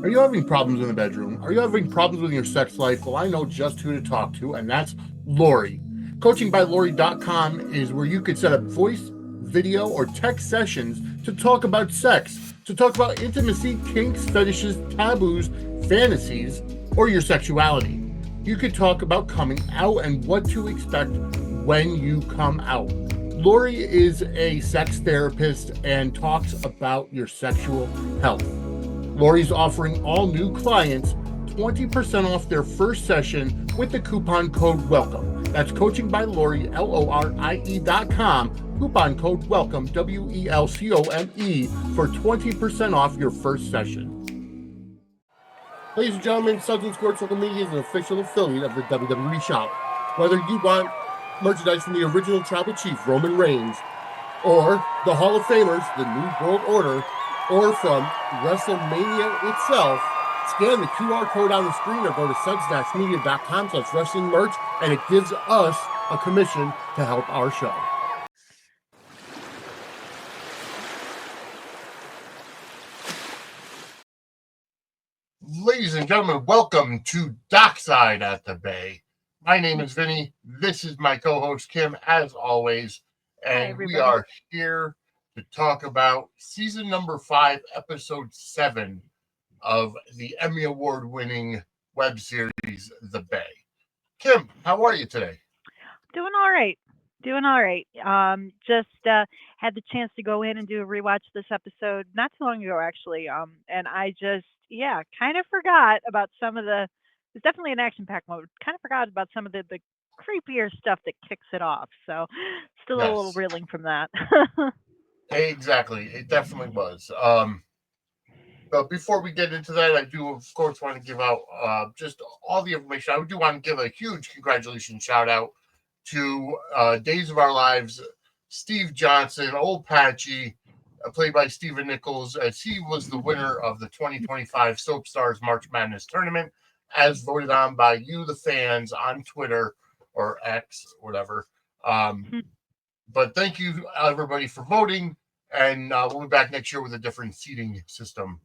Are you having problems in the bedroom? Are you having problems with your sex life? Well, I know just who to talk to, and that's Lori. CoachingByLori.com is where you could set up voice, video, or text sessions to talk about sex, to talk about intimacy, kinks, fetishes, taboos, fantasies, or your sexuality. You could talk about coming out and what to expect when you come out. Lori is a sex therapist and talks about your sexual health. Lori's offering all new clients 20% off their first session with the coupon code WELCOME. That's coaching by Lori, LORIE.com. Coupon code WELCOME, WELCOME, for 20% off your first session. Ladies and gentlemen, Suds Media is an official affiliate of the WWE Shop. Whether you want merchandise from the original Tribal Chief, Roman Reigns, or the Hall of Famers, the New World Order, or from WrestleMania itself, scan the QR code on the screen or go to suds-media.com/wrestling merch, and it gives us a commission to help our show. Ladies and gentlemen, welcome to Dockside at the Bay. My name is Vinny. This is my co-host Kim, as always, and we are here to talk about season number 5, episode 7 of the Emmy Award-winning web series, The Bay. Kim, how are you today? Doing all right. Just had the chance to go in and do a rewatch this episode not too long ago, actually. And I just, kind of forgot about some of the. It's definitely an action-packed mode. Kind of forgot about some of the creepier stuff that kicks it off. So still a little reeling from that. Exactly, it definitely was. But before we get into that, I do, of course, want to give out just all the information. I do want to give a huge congratulations shout out to Days of Our Lives, Steve Johnson, Old Patchy, played by Stephen Nichols, as he was the winner of the 2025 Soap Stars March Madness Tournament, as voted on by you, the fans, on Twitter or X, whatever. But thank you, everybody, for voting, and we'll be back next year with a different seating system.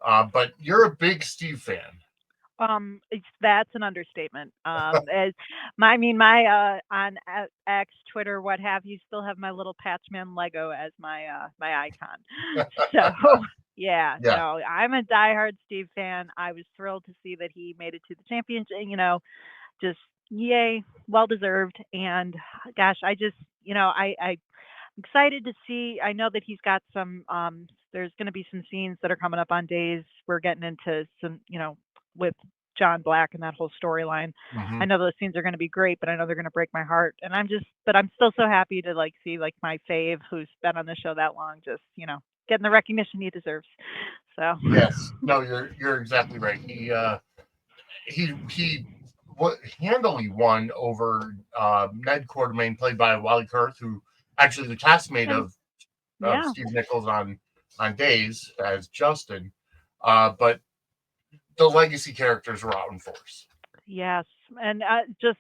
But you're a big Steve fan. That's an understatement. As my on X, Twitter, what have you, still have my little Patchman Lego as my icon. So no, I'm a diehard Steve fan. I was thrilled to see that he made it to the championship. Just yay, well deserved. And gosh, I just I'm excited to see. I know that he's got some. There's going to be some scenes that are coming up on Days. We're getting into some, with John Black and that whole storyline. I know those scenes are going to be great, but I know they're going to break my heart. And I'm still so happy to see my fave who's been on the show that long, just, getting the recognition he deserves. So yes, no, you're exactly right. He handily won over Ned Quartermain, played by Wally Kurth, who actually the castmate of Steve Nichols on Days as Justin. But the legacy characters were out in force. Yes, and just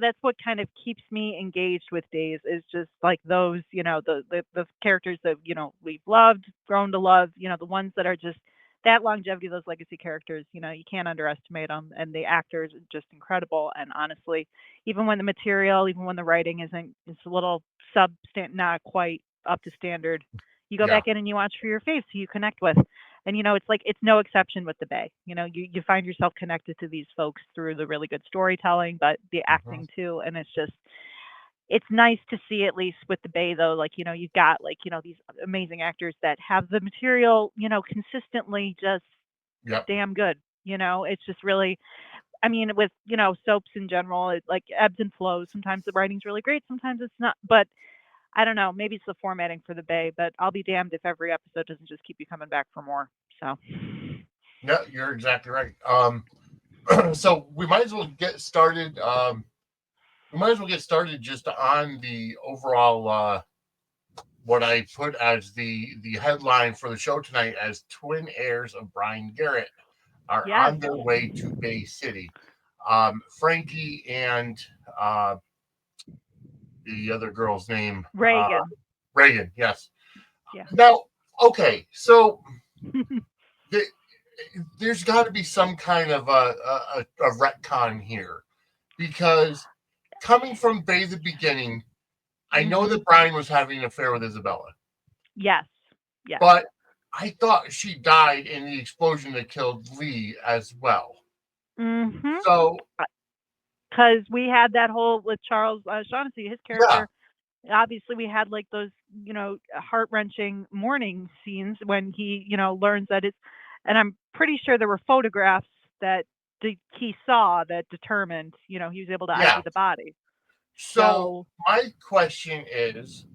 that's what kind of keeps me engaged with Days, is just like those the characters that we've loved, grown to love, the ones that are just that longevity of those legacy characters. You can't underestimate them, and the actors are just incredible. And honestly, even when the writing is a little not quite up to standard, you go back in and you watch for your faves who you connect with. And it's no exception with the Bay. You find yourself connected to these folks through the really good storytelling, but the acting too. And it's nice to see, at least with the Bay, though, you've got these amazing actors that have the material, consistently just damn good. It's just really, with soaps in general, it ebbs and flows. Sometimes the writing's really great, sometimes it's not. But I don't know. Maybe it's the formatting for the Bay, but I'll be damned if every episode doesn't just keep you coming back for more. So. No, you're exactly right. So we might as well get started. Just on the overall what I put as the headline for the show tonight, as twin heirs of Brian Garrett are on their way to Bay City. Frankie and the other girl's name, Reagan. Reagan, yes. Yeah. Now, okay, so th- there's got to be some kind of a retcon here, because coming from Bay the beginning, I know Mhm. that Brian was having an affair with Isabella, Yes. Yes. but I thought she died in the explosion that killed Lee as well. Mhm. So Because we had that whole with Charles Shaughnessy, his yeah, character. Obviously, we had like those, heart wrenching mourning scenes when he, learns that it's, and I'm pretty sure there were photographs that he saw that determined, he was able to yeah. ID the body. So So, my question is,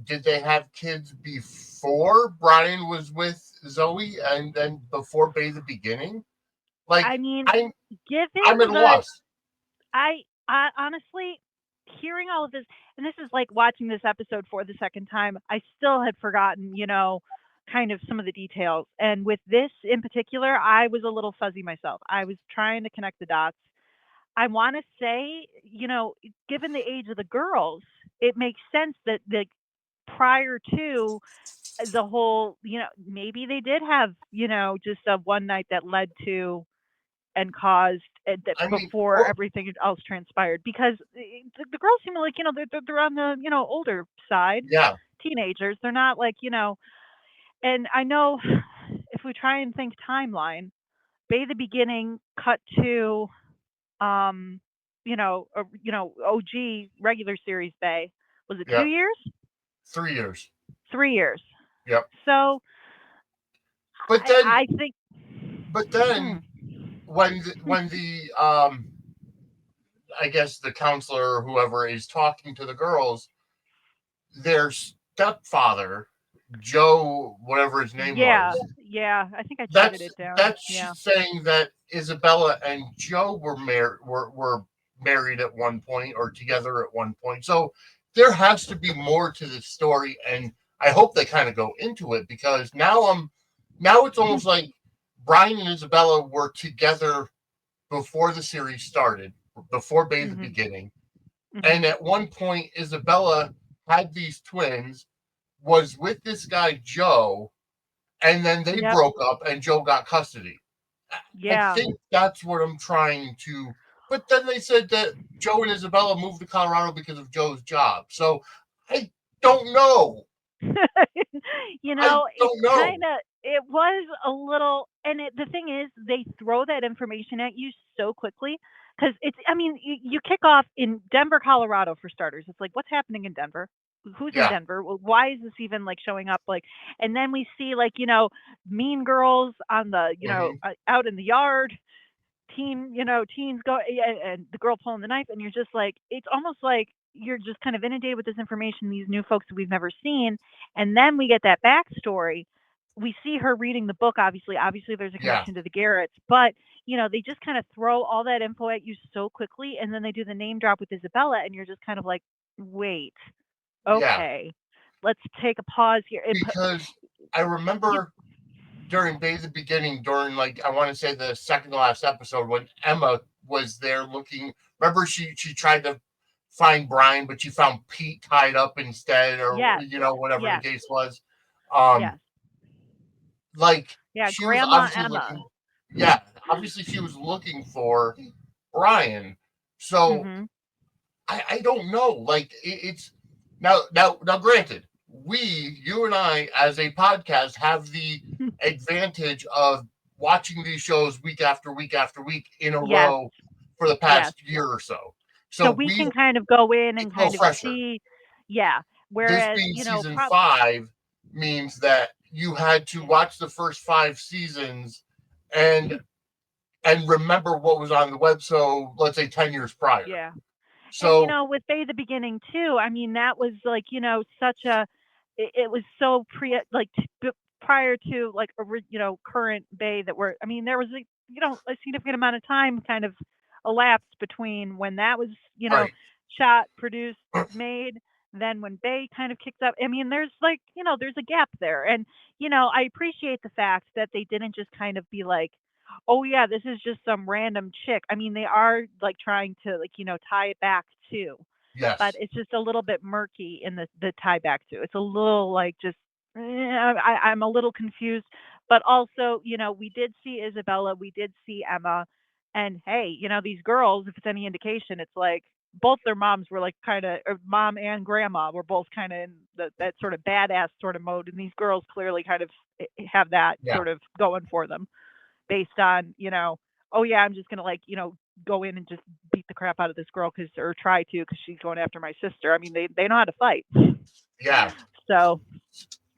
did they have kids before Brian was with Zoe, and then before Bay the beginning? Like, I mean, I'm given I'm at a the, loss. I honestly, hearing all of this, and this is like watching this episode for the second time, I still had forgotten, kind of some of the details. And with this in particular, I was a little fuzzy myself. I was trying to connect the dots. I want to say, given the age of the girls, it makes sense that the prior to the whole, maybe they did have, just a one night that led to and caused that I mean, before or everything else transpired, because the girls seem like, they're on the, older side, yeah, teenagers. They're not like, and I know if we try and think timeline, Bay the beginning cut to um OG regular series Bay, was it yeah, 2 years, 3 years. 3 years? Yep. So But then, I think but mm, then when the I guess the counselor or whoever is talking to the girls, their stepfather, Joe, whatever his name yeah, was, yeah, I think I jotted that's it down. that's Yeah. saying that Isabella and Joe were married at one point or together at one point. So there has to be more to this story, and I hope they kind of go into it, because now it's almost like Brian and Isabella were together before the series started, before Bay the Mhm. beginning, Mhm. and at one point Isabella had these twins, was with this guy Joe, and then they Yep. broke up and Joe got custody. I Yeah. think that's what I'm trying to. But then they said that Joe and Isabella moved to Colorado because of Joe's job. So I don't know. I It's don't know. kind of, it was a little, and the thing is, they throw that information at you so quickly, because it's, I mean, you kick off in Denver, Colorado, for starters. It's like, what's happening in Denver? Who's in Yeah. Denver? Why is this even like showing up? Like, and then we see like, mean girls on the, Hmm. out in the yard, teens go, and the girl pulling the knife, and you're just like, it's almost like you're just kind of inundated with this information, these new folks that we've never seen, and then we get that backstory. We see her reading the book. Obviously, there's a Yeah. connection to the Garretts, but they just kind of throw all that info at you so quickly, and then they do the name drop with Isabella, and you're just kind of like, wait, Yeah. okay, let's take a pause here. Because I You, remember during Bay the beginning, during, like, I want to say the second to last episode, when Emma was there looking. Remember, she tried to find Brian, but she found Pete tied up instead, or yes, whatever the yes, case was. Um, yes, like, yeah, she was Grandma obviously Emma. looking. Yeah, obviously she was looking for Brian. So Hmm. I don't know. Like, it's now. Granted, you and I, as a podcast, have the advantage of watching these shows week after week after week in a Yes, row for the yes. past year or so. So So we we can kind of go in it's and a little kind of fresher. see, yeah. This Whereas, being season 5 means that you had to watch the first 5 seasons and remember what was on the web. So let's say 10 years prior. yeah. And So with Bay the beginning too, I mean, that was like, such a, it was so like prior to like current Bay that were, I mean, there was a significant amount of time kind of elapsed between when that was, right, shot, produced, made, then when Bay kind of kicked up. I mean, there's like, there's a gap there. And, I appreciate the fact that they didn't just kind of be like, oh yeah, this is just some random chick. I mean, they are like trying to like, tie it back to, but yes. it's just a little bit murky in the tie back to. It's a little like just I'm a little confused, but also, we did see Isabella, we did see Emma, and hey, these girls, if it's any indication, it's like both their moms were like kind of, or mom and grandma were both kind of in that sort of badass sort of mode, and these girls clearly kind of have that Yeah. sort of going for them, based on, oh yeah, I'm just gonna like, go in and just beat the crap out of this girl or try to because she's going after my sister. I mean, they know how to fight. Yeah. So,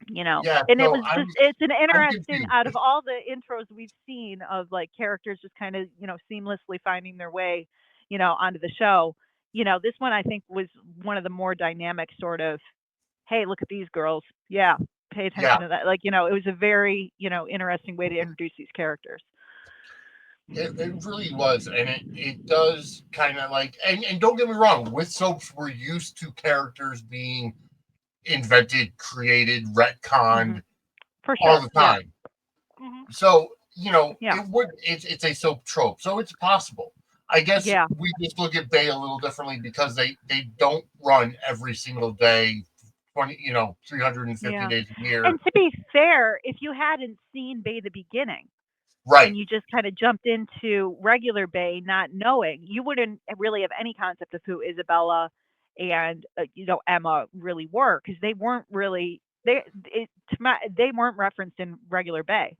Yeah. and it So was just, it's an I'm interesting, out of confused. all the intros we've seen of like characters just kind of, seamlessly finding their way, onto the show, this one I think was one of the more dynamic sort of, hey, look at these girls. Yeah. Pay Yeah. attention to that. Like, it was a very, interesting way to introduce these characters. It really was, and it does kind of like, and don't get me wrong, with soaps we're used to characters being invented, created, Hmm. retconned For all sure. the Yeah. time. Hmm. So Yeah. it's a soap trope, so it's possible. I guess Yeah. we just look at Bay a little differently because they don't run every single day, 350 Yeah. days a year. And to be fair, if you hadn't seen Bay the Beginning, Right. and you just kind of jumped into regular Bay not knowing, you wouldn't really have any concept of who Isabella and Emma really were, because they weren't really they weren't referenced in regular Bay.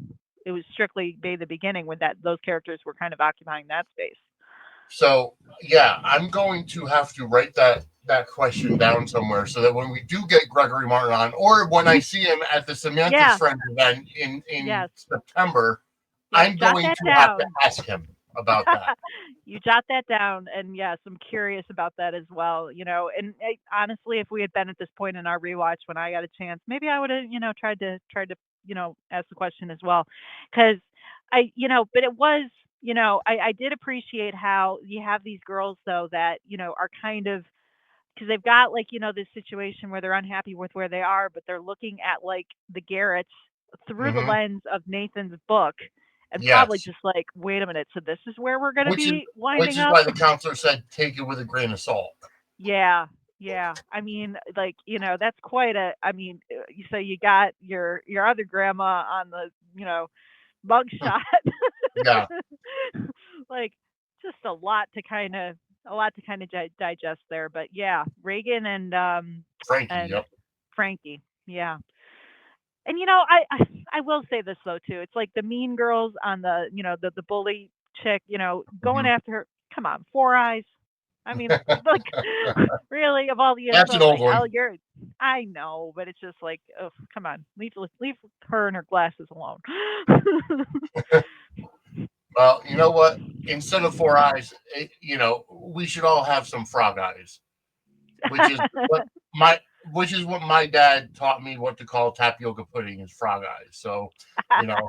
It was strictly Bay the Beginning when those characters were kind of occupying that space. So yeah, I'm going to have to write that question down somewhere so that when we do get Gregory Martin on, or when I see him at the Samantha's Yeah. Friend event in Yes. September, Yeah. I'm Jot going that to have to down. ask him about that. You jot that down, and yes, I'm curious about that as well. And honestly, if we had been at this point in our rewatch when I got a chance, maybe I would have, tried to, ask the question as well, because but it was, I did appreciate how you have these girls though that are kind of, because they've got like this situation where they're unhappy with where they are, but they're looking at like the Garretts through the Hmm. lens of Nathan's book, and probably Yes, just like, wait a minute, so this is where we're going to which is be which winding is up. why the counselor said take it with a grain of salt. Yeah, yeah. I mean, like, that's quite a. I mean, so you got your other grandma on the mugshot. Yeah, Like, just a lot to kind of digest there. But yeah, Reagan Frankie. and Yep. Frankie. Yeah. And I will say this though too. It's like the mean girls on the the bully chick, going Hmm. after her. Come on, Four Eyes. I mean, like, really, of all the That's an intros, old like, one. oh, I know, but it's just like, oh, come on, leave her and her glasses alone. Well, you know what? Instead of four eyes, we should all have some frog eyes, which is what my which is what my dad taught me what to call tapioca pudding is frog eyes. So, you know,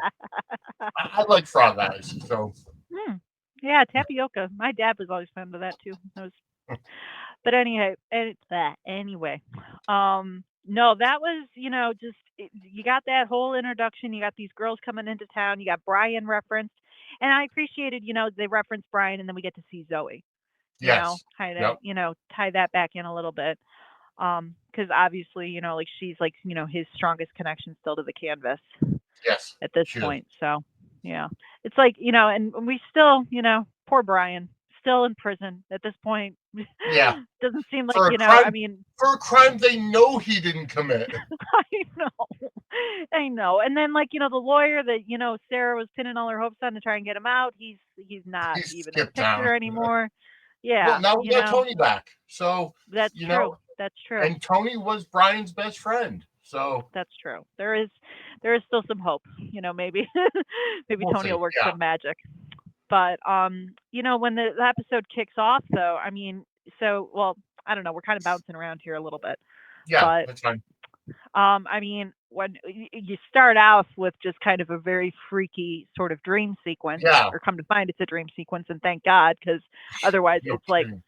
I like frog eyes. So, Hmm. Yeah, tapioca. My dad was always fond of that too. But anyway, no, that was, just you got that whole introduction. You got these girls coming into town. You got Brian referenced, and I appreciated, they referenced Brian, and then we get to see Zoe. yes. Kind of, Yep. tie that back in a little bit. Because obviously, like she's like, his strongest connection still to the canvas Yes. at this She is. point. So, yeah, it's like, and we still, poor Brian, still in prison at this point. Yeah. Doesn't seem like, For a I crime mean, for a crime they know he didn't commit. I know, I know. And then, like, the lawyer that, Sarah was pinning all her hopes on to try and get him out, he's not He even in the skipped picture town. anymore. Well, Yeah, now we got Tony back. So, that's you true. know, That's true. and Tony was Brian's best friend. So That's true. There is still some hope. Maybe maybe we'll Tony see. will work Yeah. some magic. But when the episode kicks off, though, I mean, well, I don't know. We're kind of bouncing around here a little bit, Yeah, but that's fine. I mean, when you start off with just kind of a very freaky sort of dream sequence, Yeah. or come to find it's a dream sequence, and thank God, because otherwise No it's like, kidding.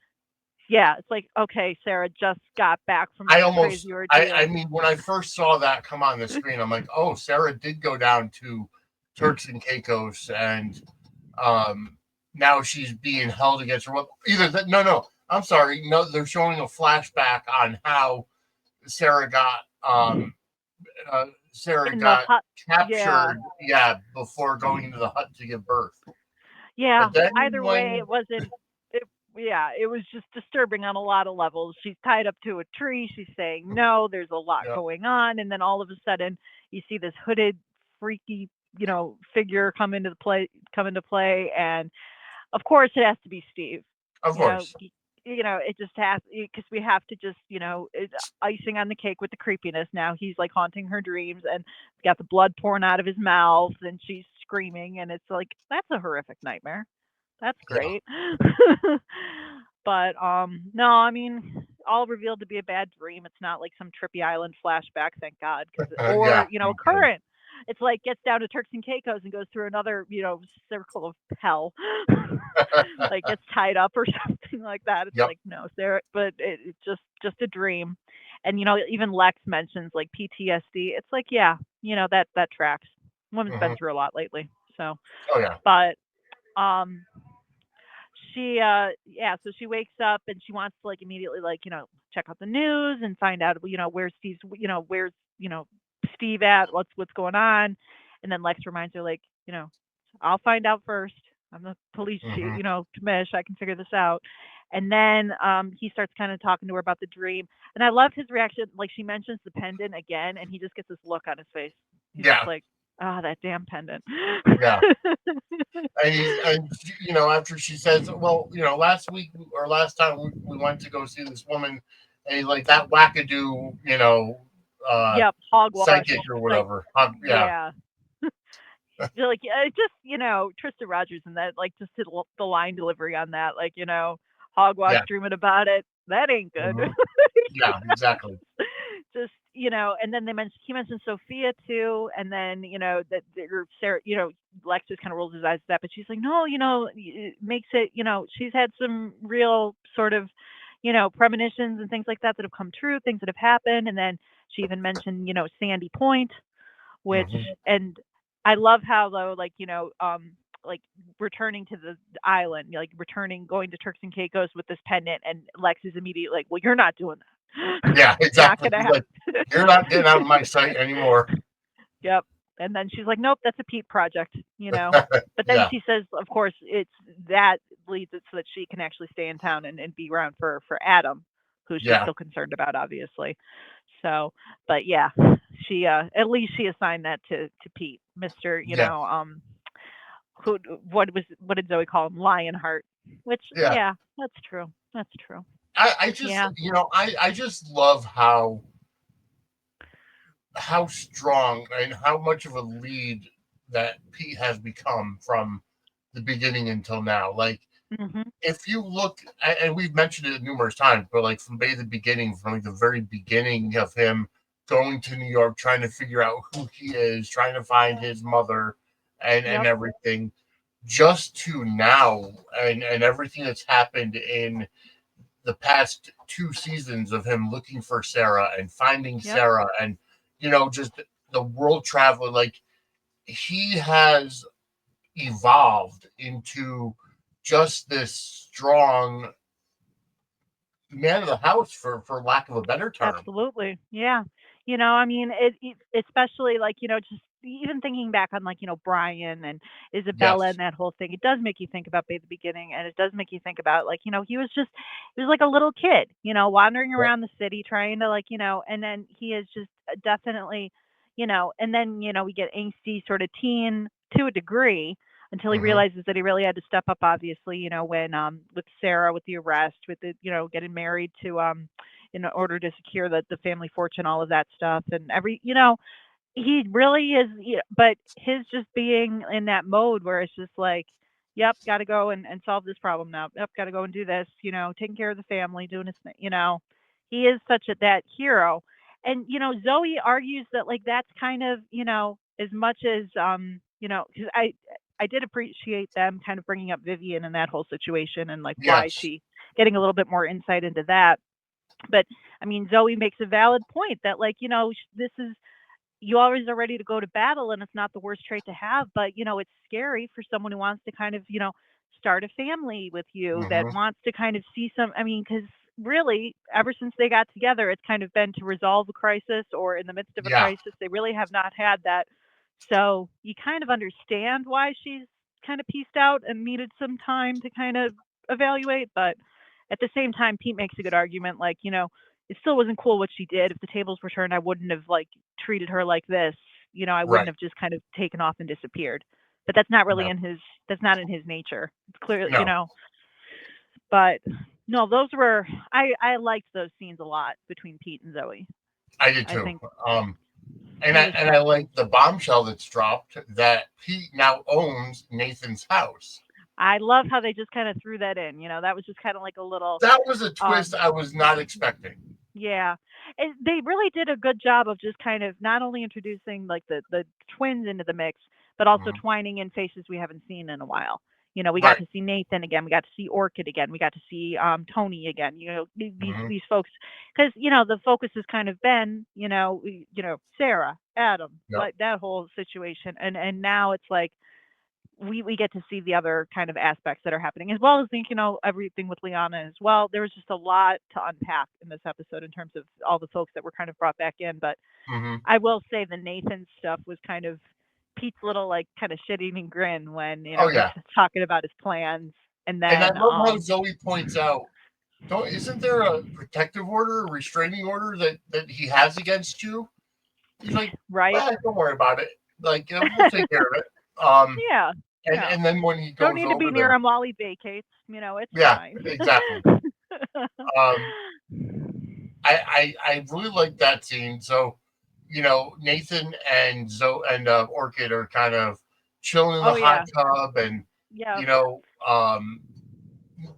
yeah, it's like, okay, Sarah just got back from I this almost crazy I ordeal. mean when I first saw that come on the screen, I'm like, oh, Sarah did go down to Turks and Caicos and um now she's being held against her. Well, either that no, I'm sorry. No, they're showing a flashback on how Sarah got Sarah in the got hut. Yeah. captured, before going into the hut to give birth. Yeah, But then either way, when it wasn't. It, yeah, it was just disturbing on a lot of levels. She's tied up to a tree. She's saying no. There's a lot yeah, going on, and then all of a sudden, you see this hooded, freaky, figure come into play, and of course, it has to be Steve. of You know, course. it just has because we have to just, icing on the cake with the creepiness. Now he's like haunting her dreams, and got the blood pouring out of his mouth, and she's screaming, and it's like that's a horrific nightmare. That's Yeah. great. But no, I mean, all revealed to be a bad dream. It's not like some trippy island flashback, thank God, because Yeah, or a me too. current. It's like gets down to Turks and Caicos and goes through another, circle of hell. Like gets tied up or something like that. It's Yep. like no, there, but it's just a dream. And even Lex mentions like PTSD. It's like yeah, that tracks. Woman's been Hmm. through a lot lately, so. Oh yeah. But um, she yeah, so she wakes up and she wants to like immediately like check out the news and find out where's Steve at, what's going on. And then Lex reminds her like I'll find out first. I'm the police chief, Hmm. commish. I can figure this out. And then he starts kind of talking to her about the dream. And I love his reaction. Like she mentions the pendant again, and he just gets this look on his face. He's just Yeah. like, ah, that damn pendant. Yeah. And after she says, well, last week or last time we went to go see this woman, and like that wackadoo, uh, Yep, hogwash. psychic or Like, whatever. Yeah. yeah. You're like, yeah, just, Trista Rogers and that, like, just the line delivery on that, like, hogwash Yeah. dreaming about it. That ain't good. Hmm. Yeah. Exactly. Just, and then he mentioned Sophia too, and then, or Sarah, Lex just kind of rolls his eyes at that, but she's like, no, it makes it, she's had some real sort of, premonitions and things like that have come true, things that have happened. And then she even mentioned, Sandy Point, which Hmm. and I love how though, like, like returning to the island, like going to Turks and Caicos with this pendant, and Lex is immediately like, "Well, you're not doing that. Yeah. Not Exactly. gonna He's like, happen." you're not getting out of my sight anymore. Yep. And then she's like, "Nope, that's a Pete project," But then Yeah. she says, of course, it's that leads it so that she can actually stay in town and be around for Adam, who she's Yeah. still concerned about, obviously. So, but yeah, she at least she assigned that to Pete, Mister. Yeah. Who what did Zoe call him? Lionheart. Which Yeah. yeah, that's true. That's true. I just Yeah. I just love how strong and how much of a lead that Pete has become from the beginning until now. Like Mhm. if you look, and we've mentioned it numerous times, but like from the beginning, from like the very beginning of him going to New York, trying to figure out who he is, trying to find his mother, and Yep. everything, just to now, and everything that's happened in the past two seasons of him looking for Sarah and finding Yep. Sarah, and just the world traveling, like he has evolved into just this strong man of the house, for lack of a better term. Absolutely. Yeah. I mean, especially like, just even thinking back on like, Brian and Isabella Yes. and that whole thing, it does make you think about the beginning, and it does make you think about like, he was like a little kid, wandering Yep. around the city trying to like, and then he is just definitely, and then, we get angsty sort of teen to a degree until he Hmm. realizes that he really had to step up, obviously, when with Sarah, with the arrest, with the getting married to in order to secure the family fortune, all of that stuff, and he really is. But his just being in that mode where it's just like, yep, got to go and solve this problem now. Yep, got to go and do this. Taking care of the family, doing his thing. He is such that hero. And Zoe argues that like that's kind of as much as because I did appreciate them kind of bringing up Vivian and that whole situation and like why Yes. she getting a little bit more insight into that. But I mean, Zoe makes a valid point that like this is you always are ready to go to battle, and it's not the worst trait to have, but it's scary for someone who wants to kind of start a family with you, that Hmm. wants to kind of see some. I mean, because really, ever since they got together, it's kind of been to resolve a crisis or in the midst of a Yeah. crisis. They really have not had that. So you kind of understand why she's kind of pieced out and needed some time to kind of evaluate. But at the same time, Pete makes a good argument. Like, it still wasn't cool what she did. If the tables were turned, I wouldn't have like treated her like this. I wouldn't Right. have just kind of taken off and disappeared. But that's not really No. that's not in his nature. It's clearly, No. but no, I liked those scenes a lot between Pete and Zoe. I did I too. think And I like the bombshell that's dropped that Pete now owns Nathan's house. I love how they just kind of threw that in. That was just kind of like a little. That was a twist I was not expecting. Yeah, and they really did a good job of just kind of not only introducing like the twins into the mix, but also twining in faces we haven't seen in a while. We got to see Nathan again. We got to see Orchid again. We got to see Tony again. These folks, because the focus has kind of been Sarah, Adam, like that whole situation, and now it's like we get to see the other kind of aspects that are happening, as well as everything with Liana as well. There was just a lot to unpack in this episode in terms of all the folks that were kind of brought back in. But I will say the Nathan stuff was kind of Pete's little like kind of shit-eating grin when he's talking about his plans, and then I love how Zoe points out, isn't there a protective order, a restraining order that he has against you? He's like, right, don't worry about it. Like, we'll take care of it. Yeah. And then when he goes don't need to be near him while he vacates. It's fine. Exactly. I really like that scene. So, Nathan and Zoe and Orchid are kind of chilling in the hot tub, and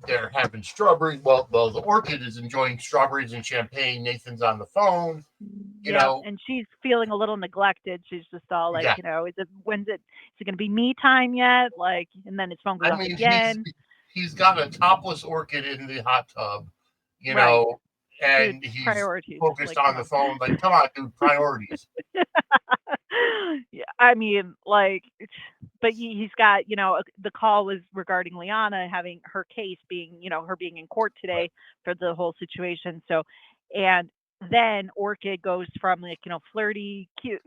they're having strawberries. Well, the Orchid is enjoying strawberries and champagne. Nathan's on the phone. And she's feeling a little neglected. She's just all like, is it going to be me time yet? Like, and then his phone goes off again. He's got a topless Orchid in the hot tub, and he's focused on the phone. Like, come on, dude, priorities. Yeah, I mean, like, but he's got, the call was regarding Liana having her case being, her being in court today for the whole situation. So, and then Orchid goes from like, flirty, cute,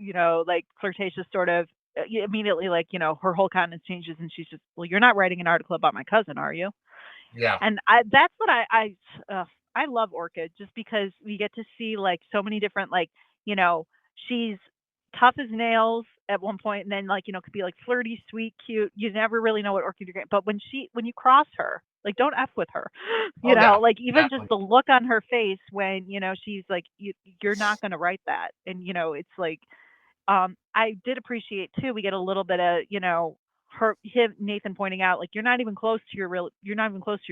like flirtatious sort of immediately, like, her whole countenance changes, and she's just, well, you're not writing an article about my cousin, are you? Yeah. And that's what I love Orchid, just because we get to see like so many different, like, she's tough as nails at one point, and then like, could be like flirty, sweet, cute. You never really know what Orchid you're getting. But when you cross her, like, don't F with her, like even just the look on her face when, she's like, you're not going to write that. And, it's like, I did appreciate too, we get a little bit of, Nathan pointing out, like, you're not even close to your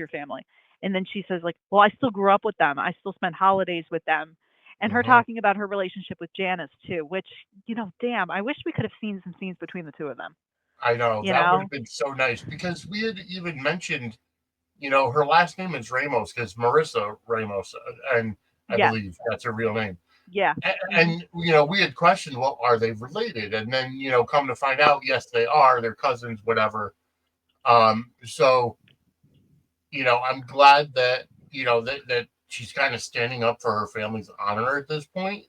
family. And then she says like, well, I still grew up with them. I still spent holidays with them. And her talking about her relationship with Janice too, which, damn, I wish we could have seen some scenes between the two of them. I know. That would have been so nice, because we had even mentioned, her last name is Ramos, because Marissa Ramos, and I believe that's her real name. Yeah. And we had questioned, well, are they related? And then, come to find out, yes, they are. They're cousins, whatever. So, I'm glad that, that she's kind of standing up for her family's honor at this point,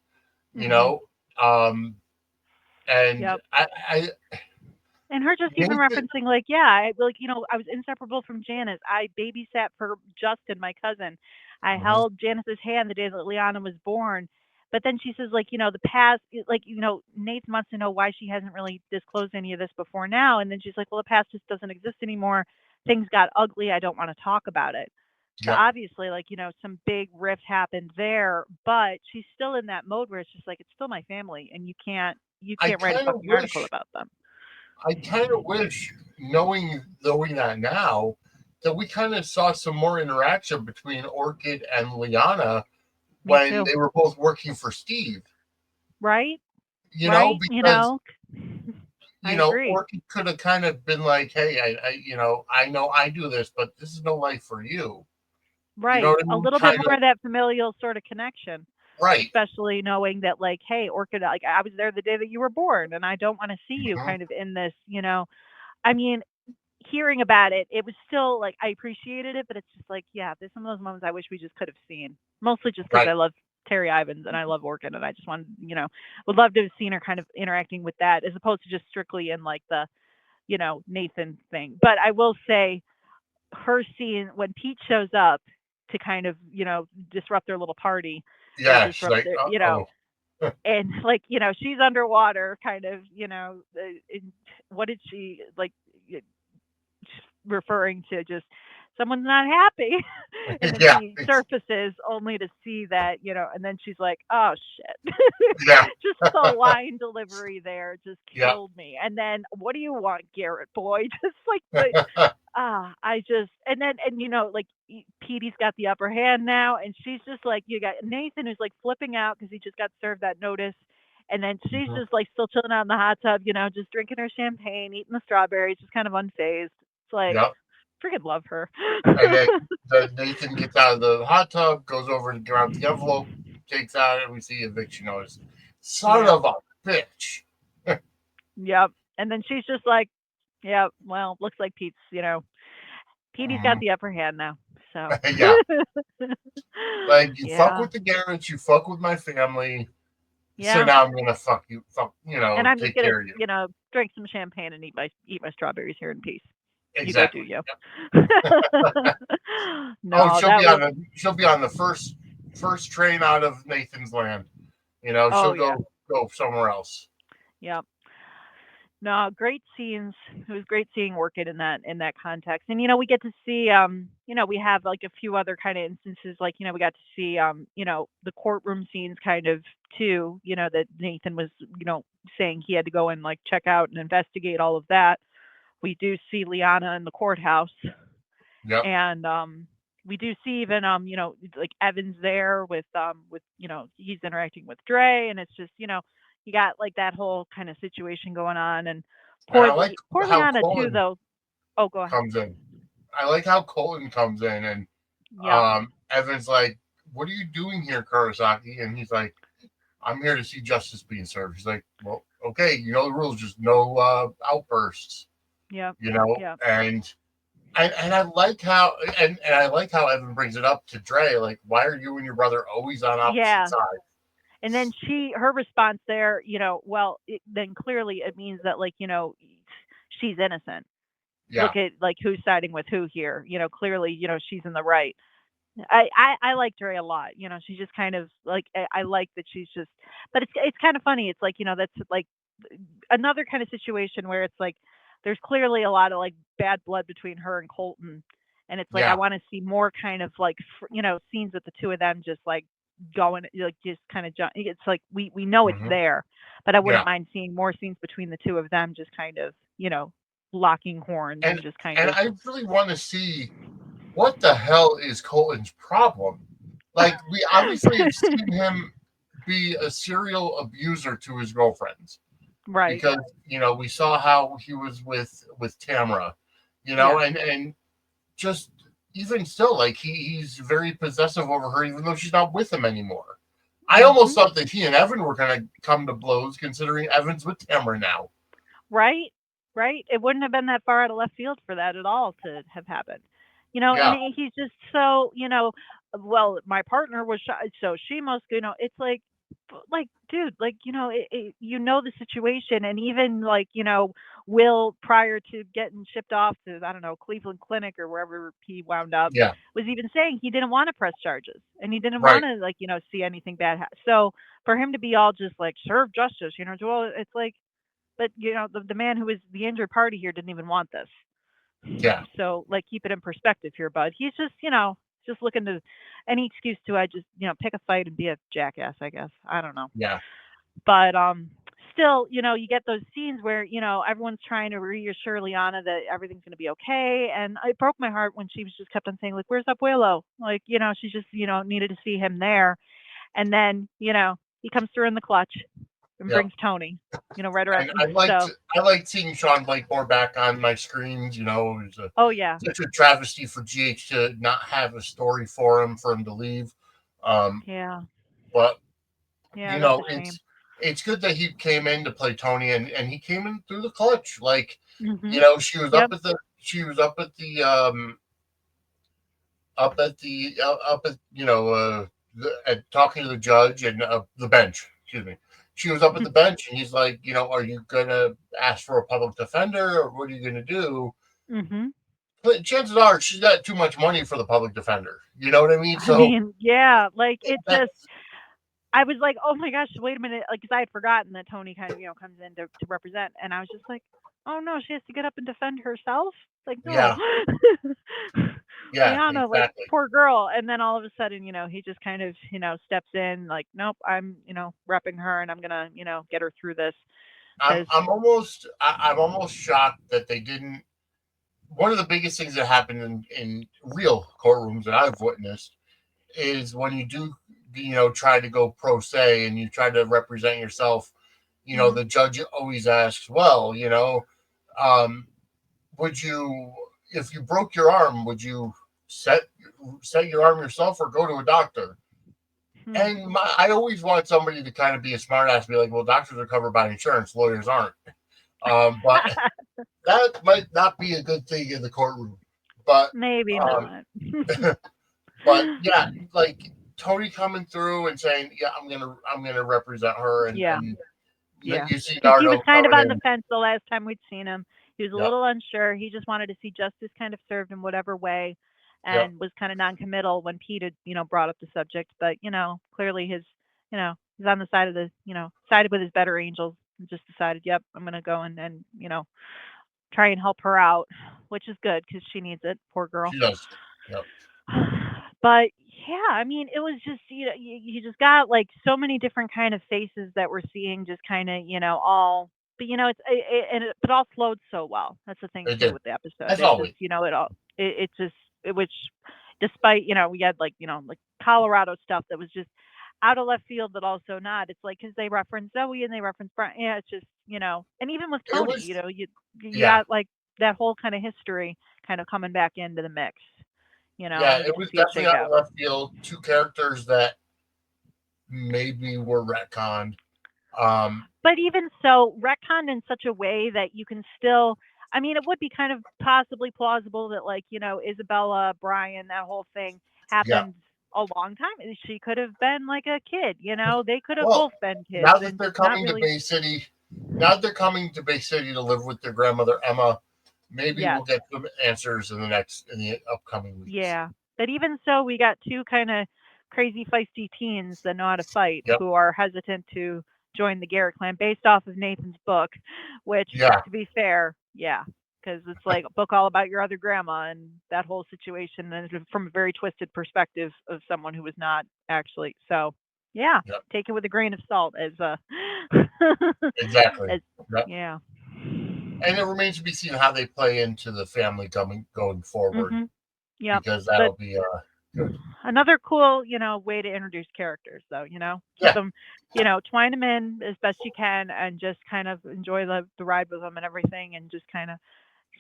and I and her just even referencing like, I was inseparable from Janice. I babysat for Justin, my cousin. I held Janice's hand the day that Liana was born. But then she says, like, the past, like, Nathan wants to know why she hasn't really disclosed any of this before now. And then she's like, well, the past just doesn't exist anymore. Things got ugly. I don't want to talk about it. So obviously, like, some big rift happened there, but she's still in that mode where it's just like, it's still my family, and you can't write a fucking article about them. I kind of wish, knowing that now, that we kind of saw some more interaction between Orchid and Liana when they were both working for Steve. Right? Because I agree. Orchid could have kind of been like, hey, I know I do this, but this is no life for you. Right. A little bit more of that familial sort of connection. Right. Especially knowing that, like, hey, Orchid, like, I was there the day that you were born, and I don't want to see you kind of in this, I mean, hearing about it, it was still like I appreciated it, but it's just like, yeah, there's some of those moments I wish we just could have seen. Mostly just because Right. I love Terry Ivins and I love Orkin, and I just wanted, would love to have seen her kind of interacting with that as opposed to just strictly in like the, Nathan thing. But I will say her scene when Pete shows up to kind of, disrupt their little party or Yeah, she's disrupt like, their, uh-oh. and like, she's underwater kind of, what did she like referring to just someone's not happy and then Yeah, she surfaces only to see that, and then she's like, oh shit. yeah, Just the line delivery there just yeah. killed me. And then what do you want, Garrett boy? Just like the I just and like Petey's got the upper hand now, and she's just like you got Nathan who's like flipping out because he just got served that notice, and then she's Mhm. just like still chilling out in the hot tub, just drinking her champagne, eating the strawberries, just kind of unfazed. It's like Yep. freaking love her. And then Nathan gets out of the hot tub, goes over to grab the envelope, takes out and we see eviction notice. Son Yeah. of a bitch. Yep. And then she's just like, yeah, well, looks like Petey's got Mhm. the upper hand now. So Yeah. Like you fuck yeah. with the Garretts, you fuck with my family. So Yeah. now I'm gonna fuck you, And I'm just take gonna, care of you. drink some champagne and eat my strawberries here in peace. You go do Exactly. you. Oh, No, that was she'll be on the first train out of Nathan's land. oh She'll yeah. go somewhere else. Yep. No, great scenes. It was great seeing Orchid in that context. And we get to see we have like a few other kind of instances like, we got to see the courtroom scenes kind of too, that Nathan was, saying he had to go and like check out and investigate all of that. We do see Liana in the courthouse, Yep. and we do see even like Evans there with he's interacting with Dre, and it's just you got like that whole kind of situation going on, and And poor I like poor how Liana too Colton though. Oh, go ahead. comes in. I like how Colton comes in and Yep. Evan's like, "What are you doing here, Kurosaki?" And he's like, "I'm here to see justice being served." He's like, "Well, okay, you know the rules, just no outbursts." Yep. Yep. And I like how and I like how Evan brings it up to Dre, like, why are you and your brother always on opposite Yeah. sides? And then her response there, well, then clearly it means that like she's innocent. Yeah. Look at like who's siding with who here. Clearly, she's in the right. I liked her a lot. She's just kind of like I like that she's just, but it's kind of funny. It's like that's like another kind of situation where it's like there's clearly a lot of like bad blood between her and Colton, and it's like I Yeah. want to see more kind of like scenes with the two of them just like going like just kind of jump. It's like we know it's Hmm. there, but I wouldn't Yeah. mind seeing more scenes between the two of them just kind of locking horns And and just kind and of I really want to see what the hell is Colton's problem. Like we obviously have seen him be a serial abuser to his girlfriends right. because we saw how he was with Tamara, Yeah. and just even still, like he's very possessive over her, even though she's not with him anymore. I almost Mhm. thought that he and Evan were going to come to blows, considering Evan's with Tamara now. Right, right. It wouldn't have been that far out of left field for that at all to have happened. And Yeah, he's just so, well, my partner was shy, so she must, it's like, dude, like, the situation. And even like, Will, prior to getting shipped off to, I don't know, Cleveland Clinic or wherever he wound up, yeah, was even saying he didn't want to press charges and he didn't right. want to, like, see anything bad. So for him to be all just like, serve justice, Joel, it's like, but the man who was the injured party here didn't even want this. Yeah, So like keep it in perspective here, bud. He's just just looking to any excuse to I just pick a fight and be a jackass. I guess I don't know, yeah. but still you get those scenes where everyone's trying to reassure Liana that everything's going to be okay, and it broke my heart when she was just kept on saying like where's Abuelo, like she just needed to see him there, and then he comes through in the clutch and Yep. brings Tony, right around. And So, I liked seeing Sean Blakemore back on my screens. It was oh yeah, such a travesty for GH to not have a story for him to leave. Um, yeah, but yeah, that's a shame. it's good that he came in to play Tony, and he came in through the clutch. Like Mhm. she was up Yep. at the she was up at talking to the judge and the bench. Excuse me. She was up at the bench, and he's like, are you gonna ask for a public defender, or what are you gonna do? Mm-hmm. But chances are she's got too much money for the public defender. You know what I mean? I So mean, yeah, like it just. that's I was like, oh my gosh, wait a minute, like, because I had forgotten that Tony kind of comes in to represent, and I was just like, oh no, she has to get up and defend herself. Like no, yeah, yeah, Liana, like exactly. poor girl. And then all of a sudden, he just kind of steps in, like, nope, I'm repping her, and I'm gonna get her through this I'm because. I'm almost shocked that they didn't. One of the biggest things that happened in real courtrooms that I've witnessed is when you do try to go pro se and you try to represent yourself. Mhm. The judge always asks, well, um, would you, if you broke your arm, would you set set your arm yourself or go to a doctor? Hmm. And I always want somebody to kind of be a smart ass, be like, well, doctors are covered by insurance, lawyers aren't. But that might not be a good thing in the courtroom. But Maybe um, not. but yeah, like Tony coming through and saying, yeah, I'm gonna represent her, and Yeah. and Yeah, you see because he was Nardo kind of coming on the in. fence the last time we'd seen him. He was a Yep, little unsure. He just wanted to see justice kind of served in whatever way, yep. and was kind of non-committal when Pete had, brought up the subject. But clearly he's on the side of sided with his better angels, and just decided, yep, I'm gonna go and try and help her out, which is good because she needs it, poor girl. She does. Yep. But yeah, I mean, it was just you just got like so many different kind of faces that we're seeing, just kind of all. But but all flowed so well. That's the thing They too did. with the episode. As It just always. it all it just which despite we had like like Colorado stuff that was just out of left field, but also not. It's like because they reference Zoe and they reference Brian. Yeah, it's just and even with It Tony, was. you Yeah. got like that whole kind of history kind of coming back into the mix. Yeah. And we It get to was see it definitely shake out of out. left field. Two characters that maybe were retconned. Um. But even so, retconned in such a way that you can still, I mean, it would be kind of possibly plausible that, like, Isabella, Brian, that whole thing Yeah. happened a long time. She could have been like a kid, they could have Well, both been kids now that and they're just not coming to really. Bay City, now that they're coming to Bay City to live with their grandmother Emma, maybe Yes. we'll get some answers in the upcoming weeks. Yeah. But even so, we got two kind of crazy, feisty teens that know how to fight Yep. who are hesitant to join the Garrett clan based off of Nathan's book, which, Yeah. to be fair, yeah, because it's like a book all about your other grandma and that whole situation, and from a very twisted perspective of someone who was not actually. So, yeah, Yep. take it with a grain of salt as Exactly. as Yep. yeah. And it remains to be seen how they play into the family going forward, Mhm. Yep. because But that'll be good. another cool, way to introduce characters, though. Keep Yeah. them, twine them in as best you can, and just kind of enjoy the ride with them and everything, and just kind of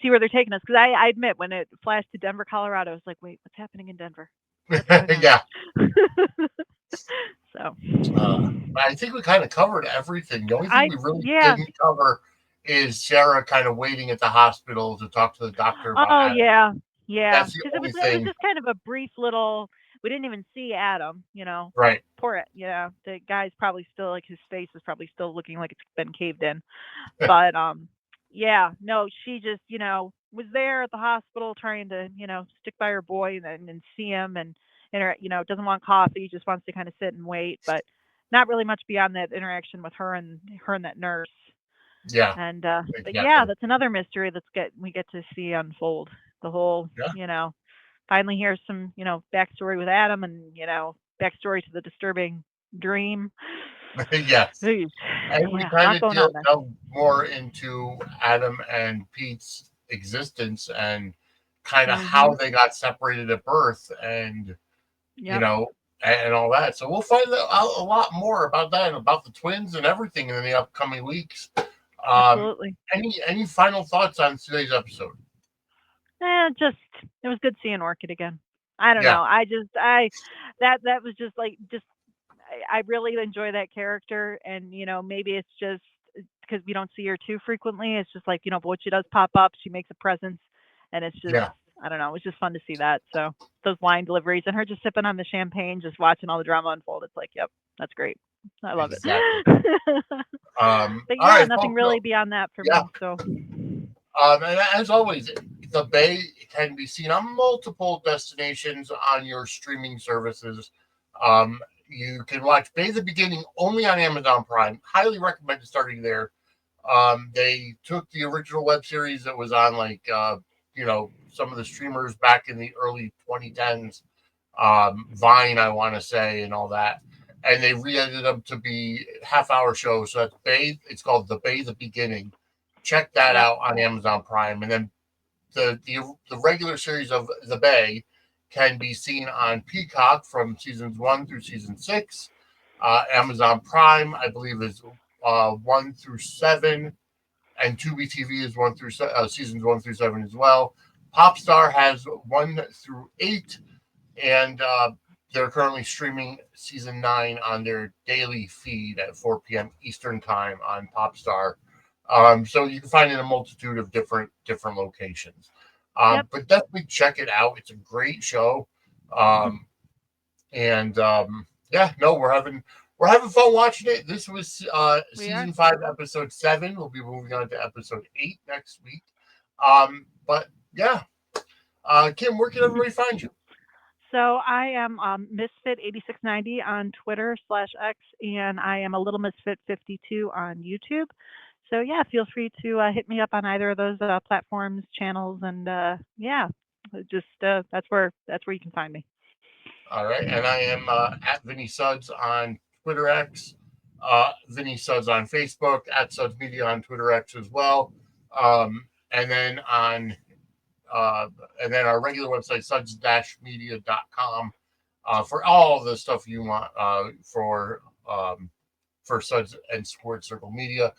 see where they're taking us. Because I admit, when it flashed to Denver, Colorado, I was like, wait, what's happening in Denver? What's going on? Yeah. So, Uh, I think we kind of covered everything. The only thing I we really yeah. didn't cover is Sarah kind of waiting at the hospital to talk to the doctor about Oh Adam. yeah, yeah. That's the Because only it was thing. just kind of a brief little. We didn't even see Adam. Right. Poor it. Yeah, the guy's probably still like his face is probably still looking like it's been caved in. But yeah, no, she just was there at the hospital trying to stick by her boy and see him, and her doesn't want coffee, just wants to kind of sit and wait, but not really much beyond that interaction with her and that nurse. Yeah. And but yeah, Exactly. that's another mystery we get to see unfold. The whole Yeah. finally here's some backstory with Adam, and backstory to the disturbing dream. Yes. Jeez. And we Yeah, a kind lot of going on there. delve more into Adam and Pete's existence and kind of how Mhm. they got separated at birth, and you Yep. know, and all that. So we'll find out a lot more about that and about the twins and everything in the upcoming weeks. Um, Absolutely. any final thoughts on today's episode? Just it was good seeing Orchid again. I don't Yeah, know. That was just like just I really enjoy that character, and maybe it's just because we don't see her too frequently. It's just like but when she does pop up, she makes a presence, and it's just, Yeah, I don't know, it was just fun to see that. So those line deliveries and her just sipping on the champagne, just watching all the drama unfold. It's like, yep, that's great. I love it. exactly. But All yeah, right, nothing folks. really beyond that for Yeah. me. So And as always, the Bay can be seen on multiple destinations on your streaming services. You can watch Bay the Beginning only on Amazon Prime. Highly recommend starting there. They took the original web series that was on some of the streamers back in the early 2010s, Vine, I want to say, and all that, and they re-edited them to be half-hour shows. So that's Bay. It's called The Bay the Beginning. Check that yep, out on Amazon Prime, and then the regular series of The Bay can be seen on Peacock from seasons 1 through season 6. Amazon Prime, I believe, is 1 through 7, and Tubi TV is seasons 1 through 7 as well. Popstar has 1 through 8, and they're currently streaming season 9 on their daily feed at 4 p.m. Eastern time on Popstar. So you can find it in a multitude of different locations. yep. But definitely check it out. It's a great show. And yeah, no, we're having fun watching it. This was We are. season 5, episode 7. We'll be moving on to episode 8 next week. But yeah, Kim, where can everybody find you? So I am Misfit8690 on Twitter/X, and I am a Little Misfit 52 on YouTube. So yeah, feel free to hit me up on either of those platforms, channels, and yeah, just that's where you can find me. All right, and I am at Vinny Suds on Twitter X, Vinny Suds on Facebook, at Suds Media on Twitter X as well, and then our regular website suds-media.com for all the stuff you want for Suds and Sports Circle Media.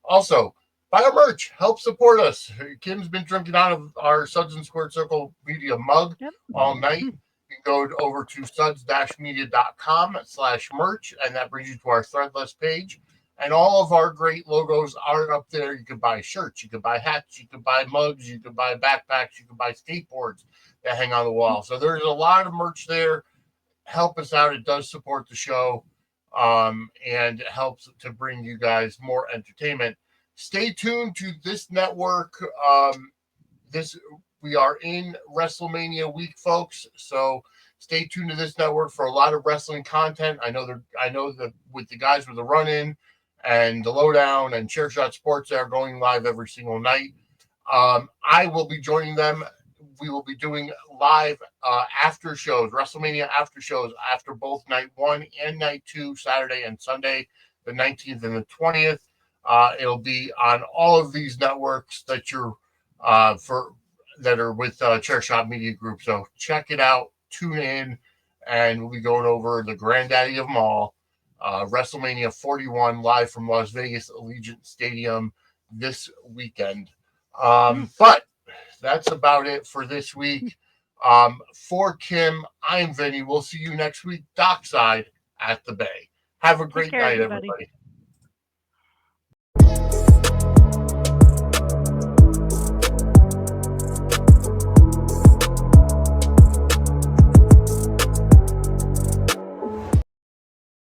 Also, buy our merch, help support us. Kim's been drinking out of our Suds and Sports Circle Media mug all night. You can go over to suds-media.com/merch, and that brings you to our Threadless page. And all of our great logos are up there. You can buy shirts, you can buy hats, you can buy mugs, you can buy backpacks, you can buy skateboards that hang on the wall. So there's a lot of merch there. Help us out. It does support the show, and it helps to bring you guys more entertainment. Stay tuned to this network. We are in WrestleMania week, folks. So stay tuned to this network for a lot of wrestling content. I know that with the guys with the run-in and the lowdown and Chair Shot Sports, they are going live every single night. I will be joining them. We will be doing live after shows, WrestleMania after shows, after both night 1 and night 2, Saturday and Sunday, the 19th and the 20th. It'll be on all of these networks that that are with Chair Shot Media Group. So check it out, tune in, and we'll be going over the granddaddy of them all, WrestleMania 41, live from Las Vegas Allegiant Stadium this weekend. But that's about it for this week. For Kim, I'm Vinny. We'll see you next week, Dockside at the Bay. Have a great night, everybody.